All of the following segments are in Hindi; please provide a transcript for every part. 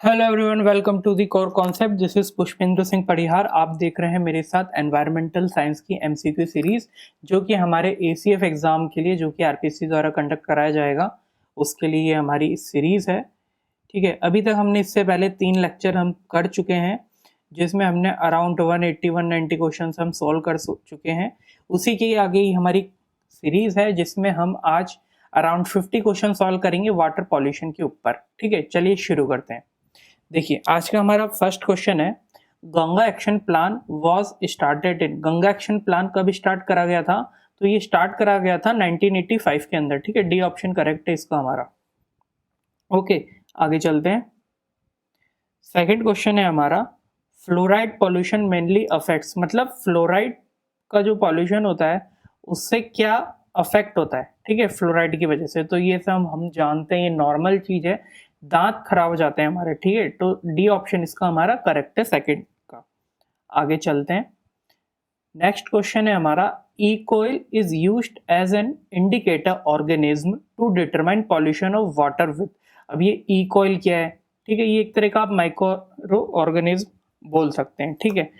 Hello everyone, welcome to the core concept. This is Pushpendra Singh Padhiyar. आप देख रहे हैं मेरे साथ एनवायरमेंटल साइंस की एमसीक्यू सीरीज, जो कि हमारे एसीएफ एग्जाम के लिए, जो कि आरपीसी द्वारा कंडक्ट कराया जाएगा, उसके लिए ये हमारी सीरीज है। ठीक है, अभी तक हमने इससे पहले 3 लेक्चर हम कर चुके हैं, जिसमें हमने अराउंड 180 190 क्वेश्चन हम सॉल्व कर चुके हैं। उसी के आगे ही हमारी सीरीज है, जिसमें हम आज अराउंड 50 क्वेश्चन सॉल्व करेंगे वाटर पॉल्यूशन के ऊपर। ठीक है, चलिए शुरू करते हैं। देखिए, आज का हमारा फर्स्ट क्वेश्चन है, Ganga action plan was started in. Ganga action plan कब स्टार्ट करा गया था? तो ये स्टार्ट करा गया था 1985 के अंदर। ठीक है, डी ऑप्शन करेक्ट है इसका हमारा। ओके, आगे चलते हैं। सेकंड क्वेश्चन है हमारा, फ्लोराइड पॉल्यूशन मेनली अफेक्ट्स, मतलब फ्लोराइड का जो पॉल्यूशन होता है उससे क्या अफेक्ट होता है। ठीक है, फ्लोराइड की वजह से। तो ये सब हम जानते हैं, ये नॉर्मल चीज है, दांत खराब हो जाते हैं हमारे। ठीक है, तो डी ऑप्शन इसका हमारा करेक्ट है सेकंड का। आगे चलते हैं। नेक्स्ट क्वेश्चन है हमारा, E coli is used as an indicator organism to determine pollution of water with. अब ये ई कोयल क्या है? ठीक है, ये एक तरह का आप माइक्रो ऑर्गेनिज्म बोल सकते हैं। ठीक है,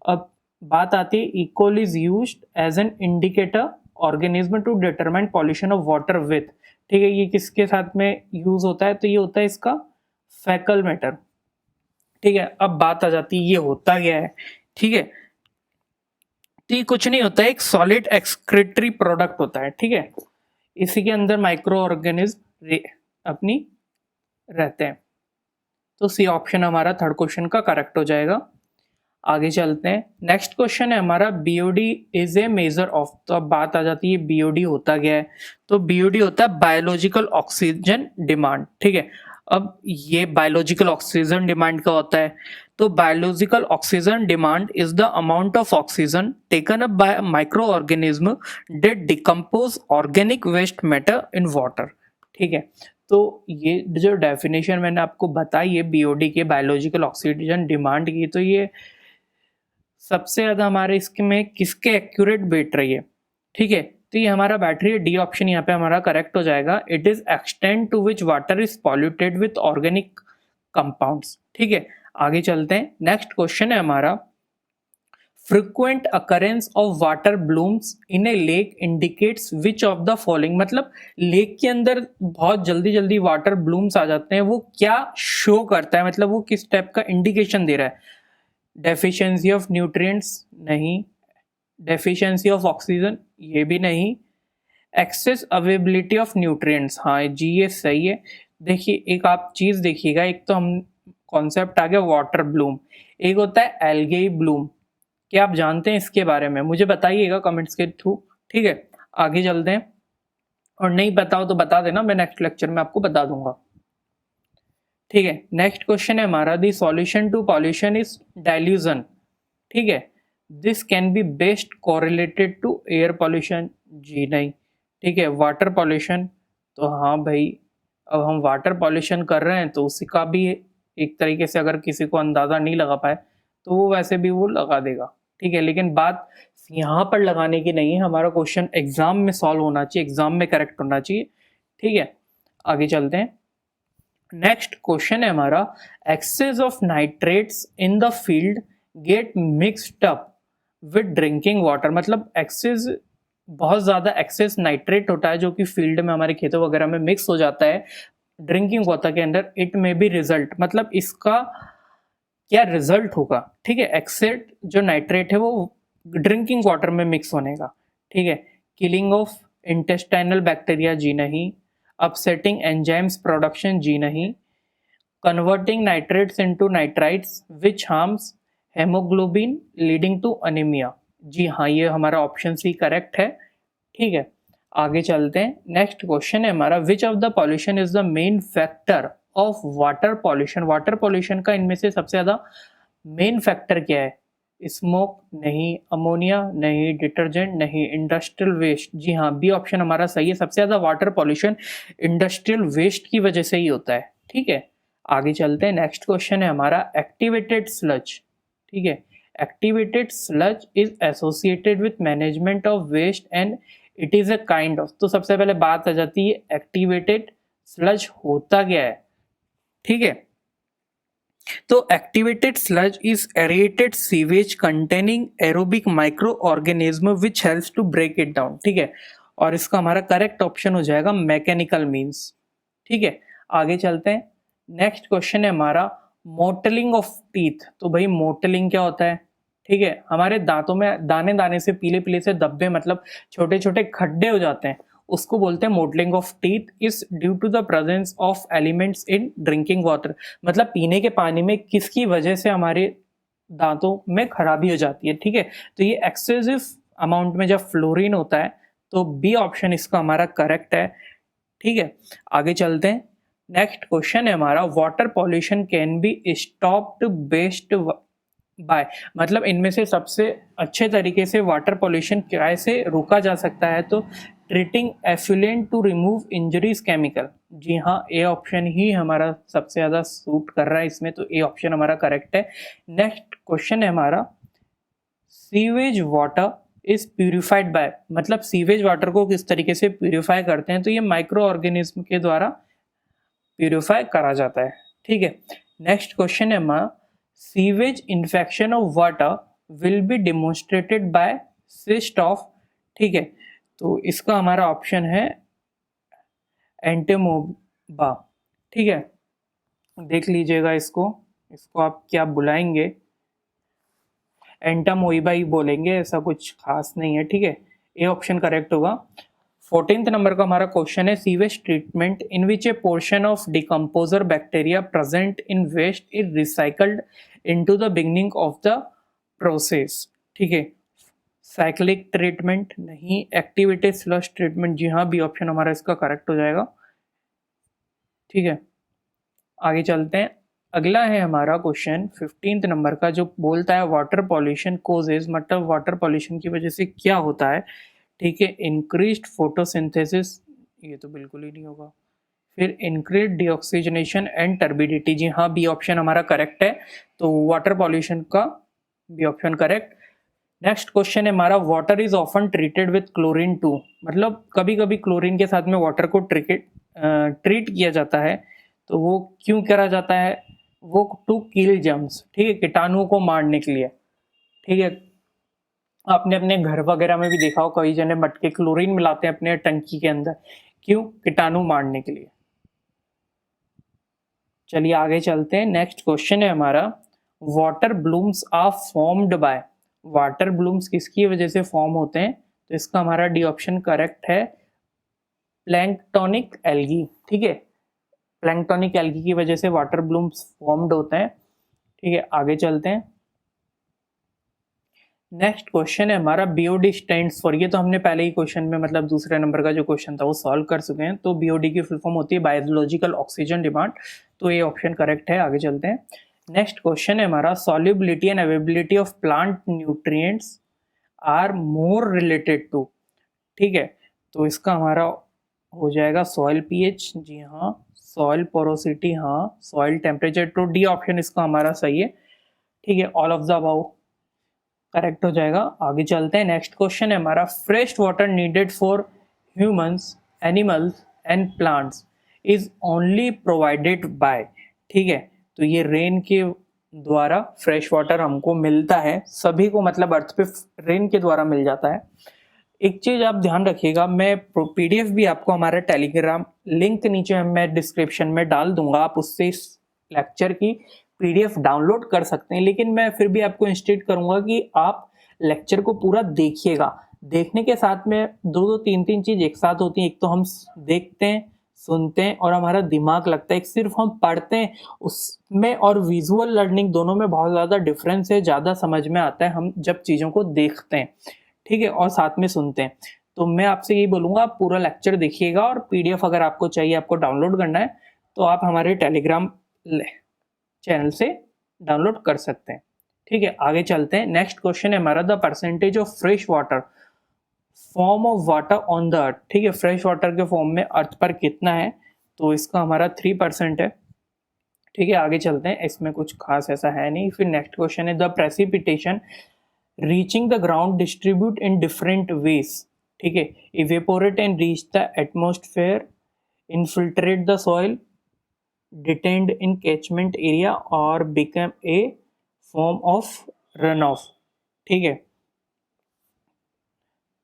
अब बात आती है, E coli is used as an indicator organism to determine pollution of water with. ठीक है, ये किसके साथ में यूज होता है? तो ये होता है इसका फैकल मैटर। ठीक है, अब बात आ जाती है ये होता क्या है। ठीक है, तो ये कुछ नहीं होता है, एक सॉलिड एक्सक्रीटरी प्रोडक्ट होता है। ठीक है, इसी के अंदर माइक्रो ऑर्गेनिज्म अपनी रहते हैं। तो सी ऑप्शन हमारा थर्ड क्वेश्चन का करेक्ट हो जाएगा। आगे चलते हैं। नेक्स्ट क्वेश्चन है हमारा, BOD is a measure of. तो अब बात आ जाती है बीओडी होता क्या है। तो बीओडी होता है बायोलॉजिकल ऑक्सीजन डिमांड। ठीक है, अब ये बायोलॉजिकल ऑक्सीजन डिमांड का होता है। तो biological oxygen demand is the amount of oxygen taken up by microorganism that decompose organic waste matter in water. ठीक है, तो ये जो डेफिनेशन मैंने आपको बताई है बीओडी के, बायोलॉजिकल ऑक्सीजन डिमांड की, तो ये सबसे ज्यादा हमारे इसमें किसके एक्यूरेट बैठ रही है। ठीक है, तो ये हमारा बैटरी है, डी ऑप्शन यहाँ पे हमारा करेक्ट हो जाएगा। It is extent to which water is polluted with organic compounds. ठीक है, आगे चलते हैं। नेक्स्ट क्वेश्चन है हमारा, frequent occurrence of water blooms in a lake indicates which of the following. मतलब लेक के अंदर बहुत जल्दी जल्दी वाटर ब्लूम्स आ जाते हैं, वो क्या शो करता है, मतलब वो किस टाइप का इंडिकेशन दे रहा है? Deficiency of nutrients? नहीं। Deficiency of oxygen? ये भी नहीं। Excess availability of nutrients? हाँ जी, ये सही है। देखिए, एक आप चीज देखिएगा, एक तो हम कॉन्सेप्ट आ गया वाटर ब्लूम, एक होता है एल्गे ब्लूम। क्या आप जानते हैं इसके बारे में? मुझे बताइएगा कमेंट्स के थ्रू। ठीक है, आगे चलते हैं। और नहीं बताओ तो बता देना, मैं नेक्स्ट लेक्चर में आपको बता दूंगा। ठीक है, नेक्स्ट क्वेश्चन है हमारा, the solution to pollution is dilution. ठीक है, this can be best correlated to air pollution? जी नहीं। ठीक है, वाटर पॉल्यूशन? तो हाँ भाई, अब हम वाटर पॉल्यूशन कर रहे हैं तो उसका भी एक तरीके से अगर किसी को अंदाज़ा नहीं लगा पाए तो वो वैसे भी वो लगा देगा। ठीक है, लेकिन बात यहाँ पर लगाने की नहीं है, हमारा क्वेश्चन एग्जाम में सॉल्व होना चाहिए, एग्जाम में करेक्ट होना चाहिए। ठीक है, आगे चलते हैं। नेक्स्ट क्वेश्चन है हमारा, excess of nitrates in the field get mixed up with drinking water. मतलब एक्सेस, बहुत ज्यादा एक्सेस नाइट्रेट होता है जो कि फील्ड में हमारे खेतों वगैरह में मिक्स हो जाता है ड्रिंकिंग वाटर के अंदर। इट मे बी रिजल्ट, मतलब इसका क्या रिजल्ट होगा। ठीक है, एक्सेस जो नाइट्रेट है वो ड्रिंकिंग वाटर में मिक्स होने का। ठीक है, किलिंग ऑफ इंटेस्टाइनल बैक्टीरिया? जी नहीं। Upsetting enzymes production? जी नहीं। Converting nitrates into nitrites which harms haemoglobin leading to anaemia? जी हाँ, ये हमारा ऑप्शन सी करेक्ट है। ठीक है, आगे चलते हैं। नेक्स्ट क्वेश्चन है हमारा, विच of the pollution is the main factor of water pollution. Water pollution का इनमें से सबसे ज्यादा मेन फैक्टर क्या है? स्मोक? नहीं। अमोनिया? नहीं। डिटर्जेंट? नहीं। Industrial waste? जी हाँ, बी ऑप्शन हमारा सही है। सबसे ज्यादा वाटर पॉल्यूशन इंडस्ट्रियल वेस्ट की वजह से ही होता है। ठीक है, आगे चलते हैं। नेक्स्ट क्वेश्चन है हमारा, एक्टिवेटेड स्लज। ठीक है, activated sludge is associated with management of waste and it is a kind of. तो सबसे पहले बात आ जाती है एक्टिवेटेड स्लज होता क्या है। ठीक है, तो activated sludge is aerated sewage containing aerobic microorganism which helps to break it down, ठीक है। और इसका हमारा करेक्ट ऑप्शन हो जाएगा मैकेनिकल मीन्स, ठीक है। आगे चलते हैं, नेक्स्ट क्वेश्चन है हमारा मोटलिंग ऑफ टीथ। तो भाई मोटलिंग क्या होता है, ठीक है, हमारे दांतों में दाने दाने से पीले पीले से धब्बे मतलब छोटे छोटे खड्डे हो जाते हैं, उसको बोलते हैं mottling of teeth is due to the presence of elements in drinking water. मतलब पीने के पानी में किसकी वजह से हमारे दांतों में खराबी हो जाती है, ठीक है। तो ये एक्सेसिव अमाउंट में जब फ्लोरीन होता है, तो बी ऑप्शन इसका हमारा करेक्ट है, ठीक है। आगे चलते हैं, नेक्स्ट क्वेश्चन है हमारा water pollution can be stopped best by. मतलब इनमें से सबसे अच्छे तरीके से वाटर पॉल्यूशन कैसे रोका जा सकता है, तो treating effluent to remove injuries chemical. जी हाँ, ए ऑप्शन ही हमारा सबसे ज़्यादा सूट कर रहा है इसमें, तो ए ऑप्शन हमारा करेक्ट है। नेक्स्ट क्वेश्चन है हमारा sewage water is purified bye. मतलब सीवेज वाटर को किस तरीके से प्यूरिफाई करते हैं, तो ये माइक्रो ऑर्गेनिज्म के द्वारा प्यूरिफाई करा जाता है, ठीक है। नेक्स्ट क्वेश्चन है हमारा sewage infection of water will be demonstrated by cyst of, ठीक है। तो इसका हमारा ऑप्शन है एंटेमोबा, ठीक है। देख लीजिएगा इसको इसको आप क्या बुलाएंगे, एंटामोइबा ही बोलेंगे, ऐसा कुछ खास नहीं है, ठीक है। ए ऑप्शन करेक्ट होगा। 14th नंबर का हमारा क्वेश्चन है sewage treatment in which a portion of decomposer bacteria present in waste is recycled into the beginning of the process, ठीक है। साइक्लिक ट्रीटमेंट नहीं, एक्टिवेटेड स्लश ट्रीटमेंट, जी हाँ, बी ऑप्शन हमारा इसका करेक्ट हो जाएगा, ठीक है। आगे चलते हैं, अगला है हमारा क्वेश्चन 15th नंबर का जो बोलता है वाटर पॉल्यूशन कोजेज। मतलब वाटर पॉल्यूशन की वजह से क्या होता है, ठीक है। इंक्रीज्ड फोटोसिंथेसिस, ये तो बिल्कुल ही नहीं होगा। फिर इंक्रीज डीऑक्सीजनेशन एंड टर्बिडिटी, जी हाँ, बी ऑप्शन हमारा करेक्ट है। तो वाटर पॉल्यूशन का B option correct. Next question है हमारा water is often treated with chlorine to. मतलब कभी कभी क्लोरीन के साथ में वाटर को ट्रीट किया जाता है, तो वो क्यों करा जाता है, वो टू किल जर्म्स, ठीक है, कीटाणुओं को मारने के लिए, ठीक है। आपने अपने घर वगैरह में भी देखा हो, कई जने मटके क्लोरीन मिलाते हैं अपने टंकी के अंदर, क्यों, कीटाणु मारने के लिए। चलिए आगे चलते हैं, नेक्स्ट क्वेश्चन है हमारा water blooms are formed by. Water blooms किसकी वजह से फॉर्म होते हैं, तो इसका हमारा डी ऑप्शन करेक्ट है, प्लैंक्टोनिक एल्गी, ठीक है। प्लैंक्टोनिक एल्गी की वजह से वाटर ब्लूम्स फॉर्म्ड होते हैं, ठीक है। आगे चलते हैं, नेक्स्ट क्वेश्चन है हमारा बीओडी स्टैंड्स फॉर। ये तो हमने पहले ही क्वेश्चन में मतलब दूसरे नंबर का जो क्वेश्चन था वो सॉल्व कर चुके हैं। तो बीओडी की फुल फॉर्म होती है बायोलॉजिकल ऑक्सीजन डिमांड, तो ये ऑप्शन करेक्ट है। आगे चलते हैं, नेक्स्ट क्वेश्चन है हमारा solubility and availability of plant nutrients are more related to, ठीक है। तो इसका हमारा हो जाएगा सॉइल पीएच, जी हाँ, सॉइल पोरोसिटी, हाँ, सॉइल टेम्परेचर, तो डी ऑप्शन इसका हमारा सही है, ठीक है। All of the above correct हो जाएगा। आगे चलते हैं, नेक्स्ट क्वेश्चन है हमारा fresh water needed for humans animals and plants is only provided by, ठीक है। तो ये रेन के द्वारा फ्रेश वाटर हमको मिलता है, सभी को मतलब अर्थ पे रेन के द्वारा मिल जाता है। एक चीज आप ध्यान रखिएगा, मैं पीडीएफ भी आपको हमारा टेलीग्राम लिंक नीचे मैं डिस्क्रिप्शन में डाल दूंगा, आप उससे इस लेक्चर की पीडीएफ डाउनलोड कर सकते हैं। लेकिन मैं फिर भी आपको इंस्ट्रक्ट करूंगा कि आप लेक्चर को पूरा देखिएगा। देखने के साथ में दो दो तीन तीन चीज एक साथ होती हैं, एक तो हम देखते हैं, सुनते हैं और हमारा दिमाग लगता है। एक सिर्फ हम पढ़ते हैं, उसमें और विजुअल लर्निंग दोनों में बहुत ज़्यादा डिफरेंस है, ज़्यादा समझ में आता है हम जब चीज़ों को देखते हैं, ठीक है, और साथ में सुनते हैं। तो मैं आपसे यही बोलूँगा, आप पूरा लेक्चर देखिएगा और पीडीएफ अगर आपको चाहिए, आपको डाउनलोड करना है, तो आप हमारे टेलीग्राम चैनल से डाउनलोड कर सकते हैं, ठीक है। आगे चलते हैं, नेक्स्ट क्वेश्चन है हमारा the percentage of fresh water form of water on the earth, ठीक है। फ्रेश वाटर के फॉर्म में अर्थ पर कितना है, तो इसका हमारा 3% है, ठीक है। आगे चलते हैं, इसमें कुछ खास ऐसा है नहीं। फिर नेक्स्ट क्वेश्चन है the precipitation reaching the ground distribute in different ways, ठीक है। Evaporate and reach the atmosphere, infiltrate the soil, detained in catchment area और become a form of run off. ठीक है,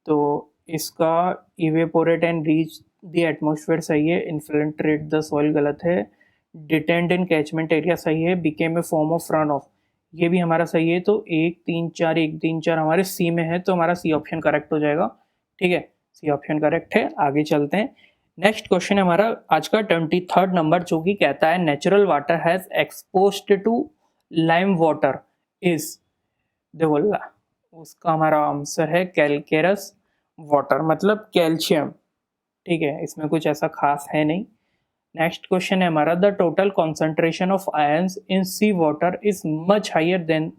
तो इसका evaporate and reach the atmosphere सही है, इन्फिल्ट्रेट द सॉइल गलत है, डिटेंड इन कैचमेंट एरिया सही है, became a form of run of ये भी हमारा सही है। तो 1 3 4 हमारे सी में है, तो हमारा सी ऑप्शन करेक्ट हो जाएगा। ठीक है, सी ऑप्शन करेक्ट है। आगे चलते हैं, नेक्स्ट क्वेश्चन है हमारा आज का 23rd नंबर, जो कि कहता है natural water has exposed to lime water is, देखो उसका हमारा आंसर है कैलकेरस वाटर, मतलब कैल्शियम। ठीक है, इसमें कुछ ऐसा खास है नहीं। नेक्स्ट क्वेश्चन है हमारा the total concentration of ions in sea water is much higher than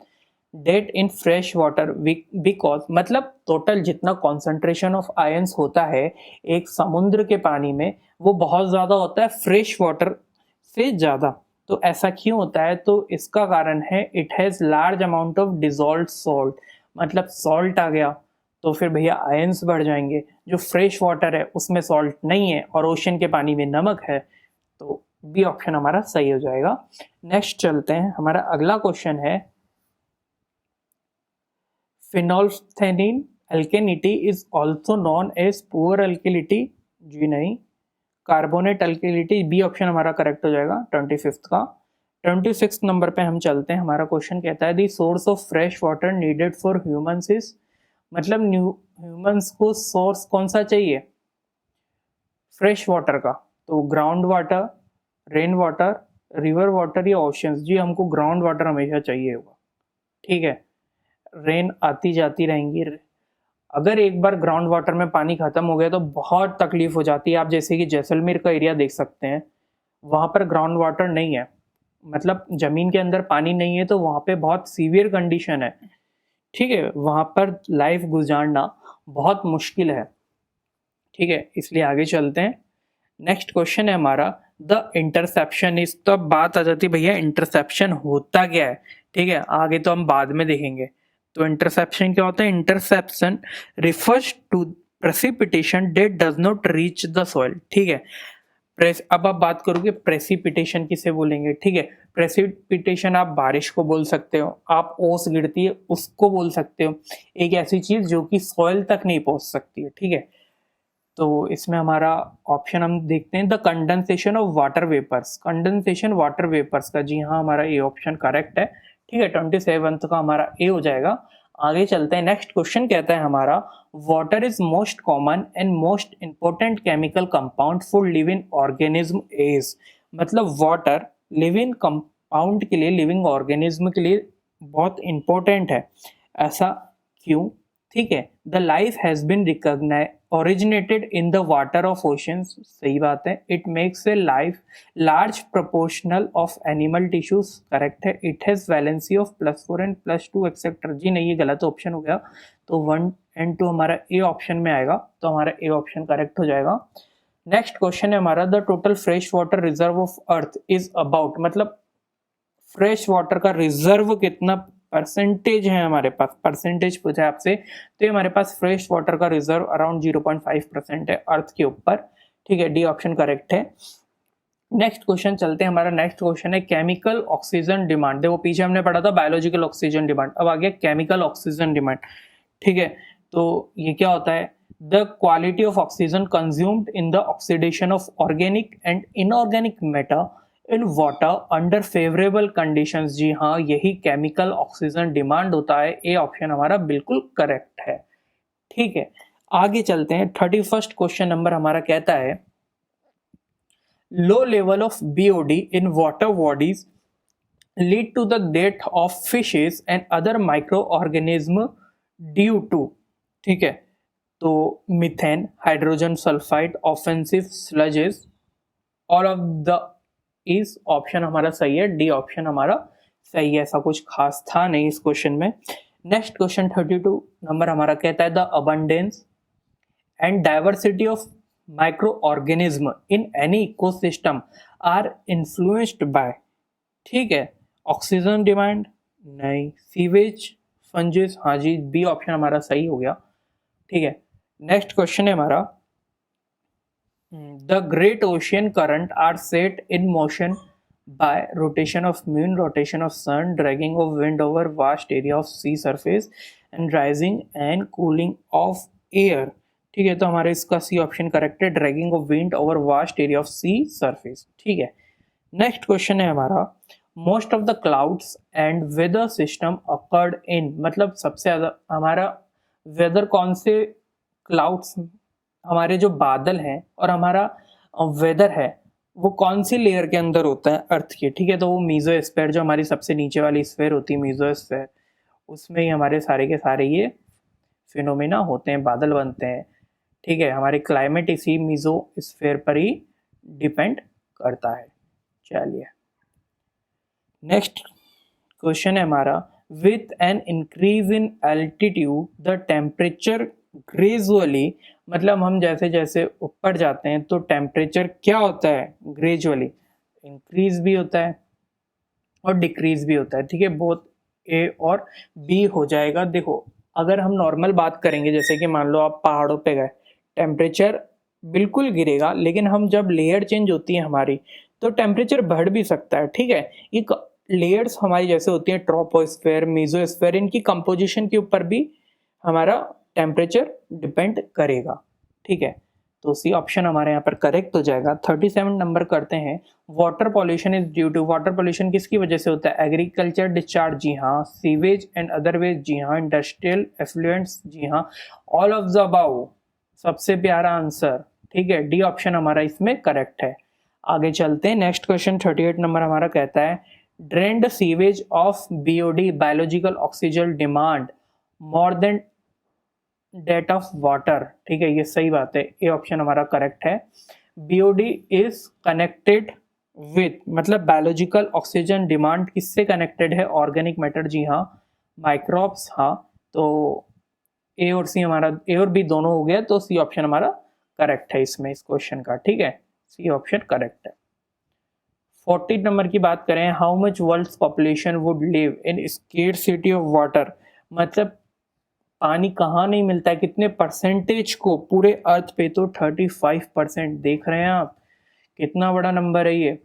that in fresh water because, मतलब टोटल जितना कॉन्सेंट्रेशन ऑफ आयंस होता है एक समुद्र के पानी में वो बहुत ज़्यादा होता है फ्रेश वाटर से ज़्यादा। तो ऐसा क्यों होता है? तो इसका कारण है it has large amount of dissolve salt, मतलब सॉल्ट आ गया तो फिर भैया आयंस बढ़ जाएंगे। जो फ्रेश वाटर है उसमें सॉल्ट नहीं है और ओशन के पानी में नमक है, तो बी ऑप्शन हमारा सही हो जाएगा। नेक्स्ट चलते हैं, हमारा अगला क्वेश्चन है phenolphthalein alkalinity is also known as poor alkalinity, जी नहीं। कार्बोनेट अल्केलिटी, बी ऑप्शन हमारा करेक्ट हो जाएगा 25th का। 26th नंबर पे हम चलते हैं, हमारा क्वेश्चन कहता है दी source of fresh water needed for humans is, मतलब ह्यूमंस को सोर्स कौन सा चाहिए फ्रेश वाटर का? तो ground water, rain water, river water या ओशंस। जी हमको ग्राउंड वाटर हमेशा चाहिए होगा। ठीक है, रेन आती जाती रहेंगी, अगर एक बार ग्राउंड वाटर में पानी खत्म हो गया तो बहुत तकलीफ हो जाती है। आप जैसे कि जैसलमेर का एरिया देख सकते हैं, वहाँ पर ग्राउंड वाटर नहीं है, मतलब ज़मीन के अंदर पानी नहीं है, तो वहाँ पे बहुत सीवियर कंडीशन है। ठीक है, वहाँ पर लाइफ गुजारना बहुत मुश्किल है। ठीक है, इसलिए आगे चलते हैं। नेक्स्ट क्वेश्चन है हमारा द इंटरसेप्शन इज, तो अब बात आ जाती है भैया इंटरसेप्शन होता क्या है। ठीक है, आगे तो हम बाद में देखेंगे। तो इंटरसेप्शन क्या होता है? Interception refers to precipitation that does not reach the soil. ठीक है, अब आप बात करोगे प्रेसिपिटेशन किसे बोलेंगे। ठीक है, प्रेसिपिटेशन आप बारिश को बोल सकते हो, आप ओस गिरती है उसको बोल सकते हो, एक ऐसी चीज जो कि सॉइल तक नहीं पहुंच सकती है। ठीक है, तो इसमें हमारा ऑप्शन हम देखते हैं the condensation of water vapours, condensation water vapours का, जी हाँ हमारा ए ऑप्शन करेक्ट है। ठीक है, 27th का हमारा ए हो जाएगा। आगे चलते हैं, नेक्स्ट क्वेश्चन कहता है हमारा water is most common and most important chemical compound for living organism is, मतलब वाटर लिविंग कंपाउंड के लिए, लिविंग ऑर्गेनिज्म के लिए बहुत इंपॉर्टेंट है। ऐसा क्यों? ठीक है, the life has been recognise originated in the water of oceans, सही बात है। it makes a life large proportional of animal tissues, correct है। it has valency of +4 and +2 etc, जी नहीं ये गलत ऑप्शन हो गया, तो 1 and 2 हमारा ए ऑप्शन में आएगा, तो हमारा ए ऑप्शन करेक्ट हो जाएगा। नेक्स्ट क्वेश्चन है हमारा the total fresh water reserve of earth is about, मतलब फ्रेश वाटर का रिजर्व कितना परसेंटेज है हमारे पास, परसेंटेज पूछा है आपसे, तो ये हमारे पास फ्रेश वाटर का रिजर्व अराउंड 0.5% है अर्थ के ऊपर। ठीक है, डी ऑप्शन करेक्ट है। नेक्स्ट क्वेश्चन चलते हैं, हमारा नेक्स्ट क्वेश्चन है केमिकल ऑक्सीजन डिमांड। देखो पीछे हमने पढ़ा था बायोलॉजिकल ऑक्सीजन डिमांड, अब आ गया केमिकल ऑक्सीजन डिमांड। ठीक है, तो ये क्या होता है? The quality of oxygen consumed in the oxidation of organic and inorganic matter in water under favourable conditions. जी हाँ, यही केमिकल ऑक्सीजन डिमांड होता है। ए ऑप्शन हमारा बिल्कुल करेक्ट है। ठीक है, आगे चलते हैं। 31st क्वेश्चन नंबर हमारा कहता है low level of BOD in water bodies lead to the death of fishes and other micro organism due to. ठीक है, तो methane, hydrogen sulphide, offensive sludges, all of the इस ऑप्शन हमारा सही है। डी ऑप्शन हमारा सही है, ऐसा कुछ खास था नहीं इस क्वेश्चन में। नेक्स्ट क्वेश्चन 32 नंबर हमारा कहता है the abundance and diversity of microorganism in any ecosystem are influenced by. ठीक है, ऑक्सीजन डिमांड नहीं, सीवेज, फंजिस, हाँ जी बी ऑप्शन हमारा सही हो गया। ठीक है, नेक्स्ट क्वेश्चन है हमारा the great ocean current are set in motion by rotation of moon, rotation of sun, dragging of wind over vast area of sea surface and rising and cooling of air। ठीक है, तो हमारे इसका सी ऑप्शन करेक्ट है, dragging of wind over vast area of sea surface. ठीक है, नेक्स्ट क्वेश्चन है हमारा, most of the clouds and weather system occurred in, मतलब सबसे ज्यादा हमारा वेदर कौन से क्लाउड्स, हमारे जो बादल हैं और हमारा वेदर है वो कौन सी लेयर के अंदर होता है अर्थ के। ठीक है, तो वो मीजोस्फीयर, जो हमारी सबसे नीचे वाली स्फीयर होती है मीजोस्फीयर, उसमें ही हमारे सारे के सारे ये फिनोमेना होते हैं, बादल बनते हैं। ठीक है, हमारे क्लाइमेट इसी मीजोस्फीयर पर ही डिपेंड करता है। चलिए, नेक्स्ट क्वेश्चन है हमारा, with an increase in altitude the temperature gradually, मतलब हम जैसे जैसे ऊपर जाते हैं तो टेम्परेचर क्या होता है, ग्रेजुअली इंक्रीज भी होता है और डिक्रीज भी होता है। ठीक है, बोथ ए और बी हो जाएगा। देखो, अगर हम नॉर्मल बात करेंगे, जैसे कि मान लो आप पहाड़ों पे गए, टेम्परेचर बिल्कुल गिरेगा, लेकिन हम जब लेयर चेंज होती है हमारी तो टेम्परेचर बढ़ भी सकता है। ठीक है, ये लेयर्स हमारी जैसे होती हैं ट्रोपोस्फेयर, मेसोस्फेयर, इनकी कंपोजिशन के ऊपर भी हमारा टेम्परेचर डिपेंड करेगा। ठीक है, तो सी ऑप्शन हमारे यहाँ पर करेक्ट हो जाएगा। 37 नंबर करते हैं, water pollution is due to, water pollution किसकी वजह से होता है, एग्रीकल्चर डिस्चार्ज, जी हाँ, सीवेज एंड अदर वेज, जी हाँ, इंडस्ट्रियल एफ्लुएंट्स, जी हाँ, ऑल ऑफ द अबव, सबसे प्यारा आंसर। ठीक है, डी ऑप्शन हमारा इसमें करेक्ट है। आगे चलते हैं, नेक्स्ट क्वेश्चन 38 नंबर हमारा कहता है, drained sewage of BOD, biological oxygen demand more than that of water. ठीक है, ये सही बात है, ए ऑप्शन हमारा करेक्ट है। बीओडी इज कनेक्टेड विथ, मतलब बायोलॉजिकल ऑक्सीजन डिमांड किससे कनेक्टेड है, ऑर्गेनिक मैटर, जी हाँ, माइक्रोब्स, हाँ, तो ए और सी हमारा, ए और बी दोनों हो गया, तो सी ऑप्शन हमारा करेक्ट है इसमें, इस क्वेश्चन का। ठीक है, सी ऑप्शन करेक्ट है। 40 नंबर की बात करें, how much world's population would live in scarcity of water, मतलब पानी कहाँ नहीं मिलता है, कितने परसेंटेज को पूरे अर्थ पे, तो 35%। देख रहे हैं आप कितना बड़ा नंबर है ये,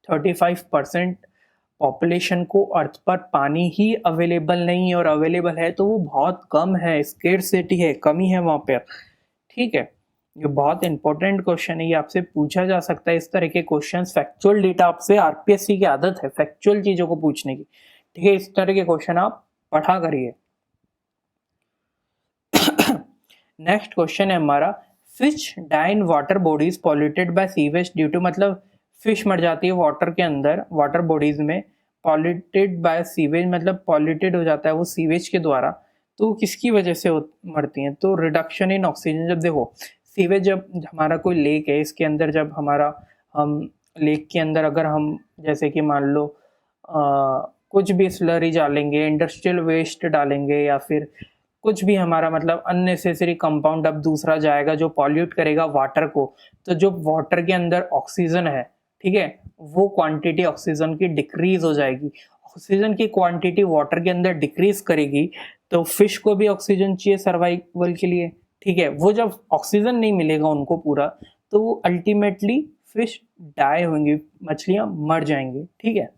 35% पॉपुलेशन को अर्थ पर पानी ही अवेलेबल नहीं है, और अवेलेबल है तो वो बहुत कम है, स्केर्सिटी है, कमी है वहाँ पर। ठीक है, ये बहुत इंपॉर्टेंट क्वेश्चन है, ये आपसे पूछा जा सकता है। इस तरह के क्वेश्चंस, फैक्चुअल डेटा, आपसे आरपीएससी की आदत है फैक्चुअल चीजों को पूछने की। ठीक है, इस तरह के क्वेश्चन आप पढ़ा करिए। नेक्स्ट क्वेश्चन है हमारा, fish die in water bodies polluted by sewage due to, मतलब फिश मर जाती है वाटर के अंदर, वाटर बॉडीज में, पॉल्यूटेड बाय सीवेज, मतलब पॉल्यूटेड हो जाता है वो सीवेज के द्वारा, तो किसकी वजह से मरती हैं, तो रिडक्शन इन ऑक्सीजन। जब देखो सीवेज, जब हमारा कोई लेक है, इसके अंदर जब हमारा, हम लेक के अंदर अगर हम जैसे कि मान लो कुछ भी स्लरी डालेंगे, इंडस्ट्रियल वेस्ट डालेंगे, या फिर कुछ भी हमारा मतलब अननेसेसरी कंपाउंड अब दूसरा जाएगा जो पॉल्यूट करेगा वाटर को, तो जो वाटर के अंदर ऑक्सीजन है, ठीक है, वो क्वांटिटी ऑक्सीजन की डिक्रीज हो जाएगी। ऑक्सीजन की क्वांटिटी वाटर के अंदर डिक्रीज करेगी तो फिश को भी ऑक्सीजन चाहिए सर्वाइवल के लिए। ठीक है, वो जब ऑक्सीजन नहीं मिलेगा उनको पूरा, तो वो अल्टीमेटली फिश डाई होंगी, मछलियां मर जाएंगी। ठीक है,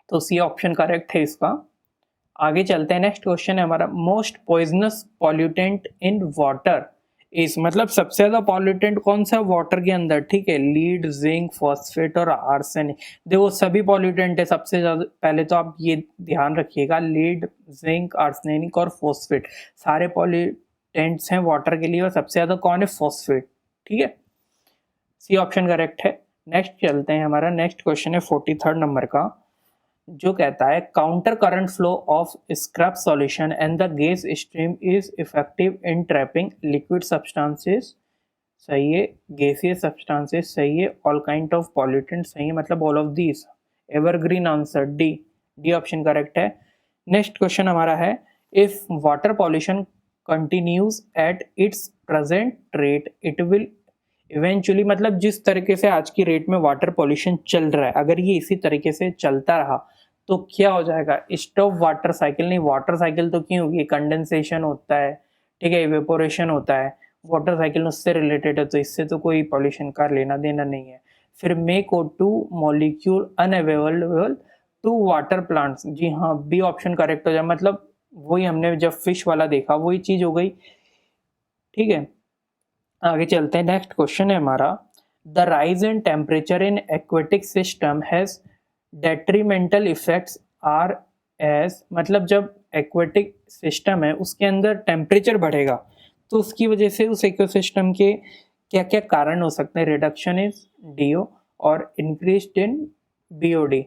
तो सी ऑप्शन करेक्ट है इसका। आगे चलते हैं, नेक्स्ट क्वेश्चन है हमारा, most poisonous pollutant in water इस, मतलब सबसे ज्यादा पॉल्यूटेंट कौन सा वाटर के अंदर। ठीक है, लीड, जिंक, फॉस्फेट और आर्सेनिक। देखो सभी पॉल्यूटेंट है सबसे ज्यादा, पहले तो आप ये ध्यान रखिएगा, लीड, जिंक, आर्सेनिक और फॉस्फेट सारे पॉल्यूटेंट्स हैं वाटर के लिए, और सबसे ज्यादा कौन है, फॉस्फेट। ठीक है, सी ऑप्शन करेक्ट है। नेक्स्ट चलते हैं, हमारा नेक्स्ट क्वेश्चन है 43 नंबर का, जो कहता है counter current flow of scrub solution and the gas stream is effective in trapping liquid substances. सही है, गैसियस सब्सटेंसेस सही है, ऑल काइंड ऑफ पॉल्यूटेंट सही है, मतलब all of these. Evergreen answer D, D option correct है। नेक्स्ट क्वेश्चन हमारा है, if water pollution continues at its present rate it will eventually, मतलब जिस तरीके से आज की रेट में वाटर पॉल्यूशन चल रहा है, अगर ये इसी तरीके से चलता रहा तो क्या हो जाएगा, स्टॉप वाटर साइकिल। नहीं, वाटर साइकिल तो क्यों होगी, कंडेंसेशन होता है, ठीक है, इवेपोरेशन होता है, वाटर साइकिल उससे रिलेटेड है, तो इससे तो कोई पॉल्यूशन का लेना देना नहीं है। फिर make O2 molecule unavailable to water plants. जी हाँ, बी ऑप्शन करेक्ट हो जाए, मतलब वही हमने जब फिश वाला देखा वही चीज हो गई। ठीक है, आगे चलते हैं। नेक्स्ट क्वेश्चन है हमारा, the rise in temperature in aquatic system has detrimental effects are as, मतलब जब एक्वेटिक सिस्टम है उसके अंदर टेम्परेचर बढ़ेगा तो उसकी वजह से उस इकोसिस्टम के क्या क्या कारण हो सकते हैं। रिडक्शन इज DO और इंक्रीज इन BOD।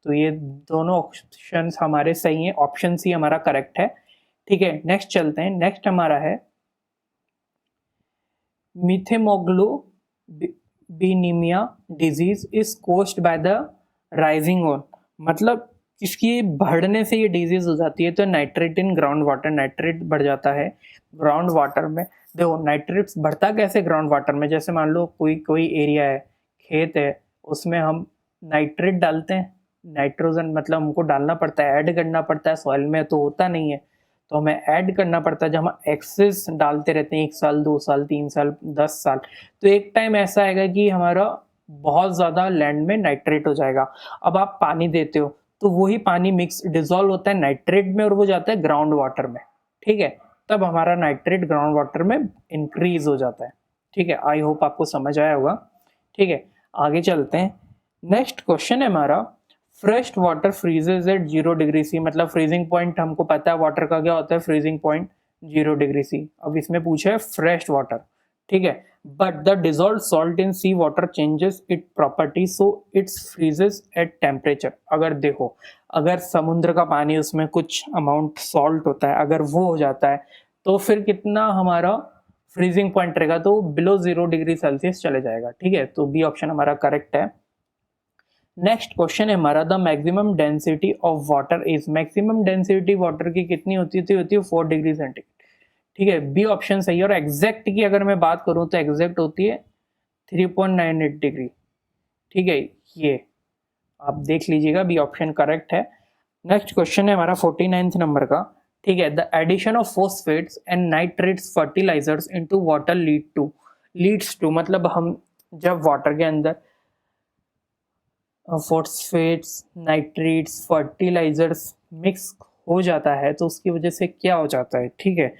तो ये दोनों ऑप्शन हमारे सही हैं, ऑप्शन सी हमारा करेक्ट है। ठीक है, नेक्स्ट चलते हैं। नेक्स्ट हमारा है methaemoglobinaemia disease is caused by the rising on, मतलब इसकी बढ़ने से ये डिजीज हो जाती है। तो nitrate in ground water, nitrate बढ़ जाता है ग्राउंड वाटर में। देखो नाइट्रेट्स बढ़ता कैसे ग्राउंड वाटर में, जैसे मान लो कोई कोई एरिया है, खेत है, उसमें हम नाइट्रेट डालते हैं, नाइट्रोजन मतलब हमको डालना पड़ता है, ऐड करना पड़ता है, सॉइल में तो होता नहीं है तो हमें ऐड करना पड़ता है। जब हम एक्सेस डालते रहते हैं 1 साल 2 साल 3 साल 10 साल, तो एक टाइम ऐसा आएगा कि हमारा बहुत ज़्यादा लैंड में नाइट्रेट हो जाएगा। अब आप पानी देते हो तो वही पानी मिक्स डिजोल्व होता है नाइट्रेट में और वो जाता है ग्राउंड वाटर में। ठीक है, तब हमारा नाइट्रेट ग्राउंड वाटर में इंक्रीज हो जाता है। ठीक है, आई होप आपको समझ आया होगा। ठीक है, आगे चलते हैं। नेक्स्ट क्वेश्चन है हमारा, fresh water freezes at 0 degree C, मतलब फ्रीजिंग पॉइंट हमको पता है वाटर का क्या होता है, फ्रीजिंग पॉइंट 0 डिग्री सी। अब इसमें पूछा है फ्रेश वाटर। ठीक है, but the dissolved salt in sea water changes it property so it's freezes at temperature. अगर देखो, अगर समुद्र का पानी उसमें कुछ अमाउंट सॉल्ट होता है, अगर वो हो जाता है तो फिर कितना हमारा फ्रीजिंग पॉइंट रहेगा, तो बिलो 0 डिग्री सेल्सियस चले जाएगा। ठीक है, तो बी ऑप्शन हमारा करेक्ट है। नेक्स्ट क्वेश्चन है हमारा, the maximum density of water is, maximum density water की कितनी होती है 4 डिग्री सेंटीग्रेड। ठीक है, बी ऑप्शन सही है। और एग्जैक्ट की अगर मैं बात करूं तो एग्जैक्ट होती है 3.98 डिग्री। ठीक है, ये आप देख लीजिएगा, बी ऑप्शन करेक्ट है। नेक्स्ट क्वेश्चन है हमारा 49th नंबर का। ठीक है, the addition of phosphates and nitrates fertilisers into water leads to, मतलब हम जब वाटर के अंदर फॉस्फेट्स नाइट्रेट्स फर्टिलाइजर्स मिक्स हो जाता है तो उसकी वजह से क्या हो जाता है। ठीक है,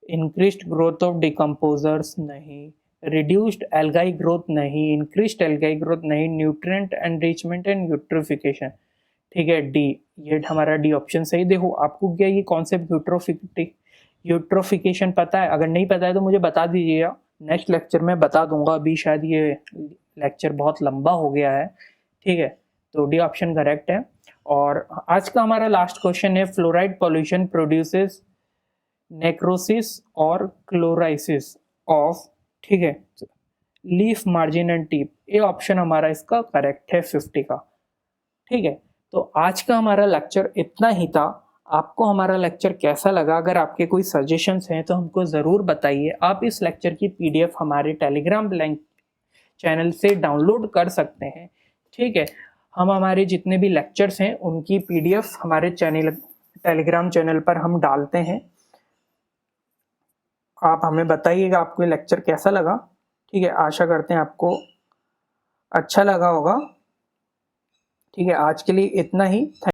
इंक्रीज्ड ग्रोथ ऑफ डिकम्पोजर्स नहीं, रिड्यूस्ड एल्गाई ग्रोथ नहीं, इंक्रीज्ड एल्गाई ग्रोथ नहीं, न्यूट्रिएंट एनरिचमेंट एंड यूट्रोफिकेशन। ठीक है, डी, ये हमारा डी ऑप्शन सही। देखो आपको क्या ये कॉन्सेप्ट यूट्रोफिकेशन पता है? अगर नहीं पता है तो मुझे बता दीजिएगा, नेक्स्ट लेक्चर में बता दूंगा। अभी शायद ये लेक्चर बहुत लंबा हो गया है। ठीक है, तो डी ऑप्शन करेक्ट है। और आज का हमारा लास्ट क्वेश्चन है, फ्लोराइड पॉल्यूशन प्रोड्यूसेस नेक्रोसिस और क्लोराइसिस ऑफ, ठीक है, लीफ मार्जिन एंड टिप। ये ऑप्शन हमारा इसका करेक्ट है 50 का। ठीक है, तो आज का हमारा लेक्चर इतना ही था। आपको हमारा लेक्चर कैसा लगा? अगर आपके कोई सजेशंस हैं तो हमको ज़रूर बताइए। आप इस लेक्चर की PDF हमारे टेलीग्राम लिंक चैनल से डाउनलोड कर सकते हैं। ठीक है, हम हमारे जितने भी लेक्चर्स हैं उनकी PDF हमारे टेलीग्राम चैनल पर हम डालते हैं। आप हमें बताइएगा आपको ये लेक्चर कैसा लगा। ठीक है, आशा करते हैं आपको अच्छा लगा होगा। ठीक है, आज के लिए इतना ही।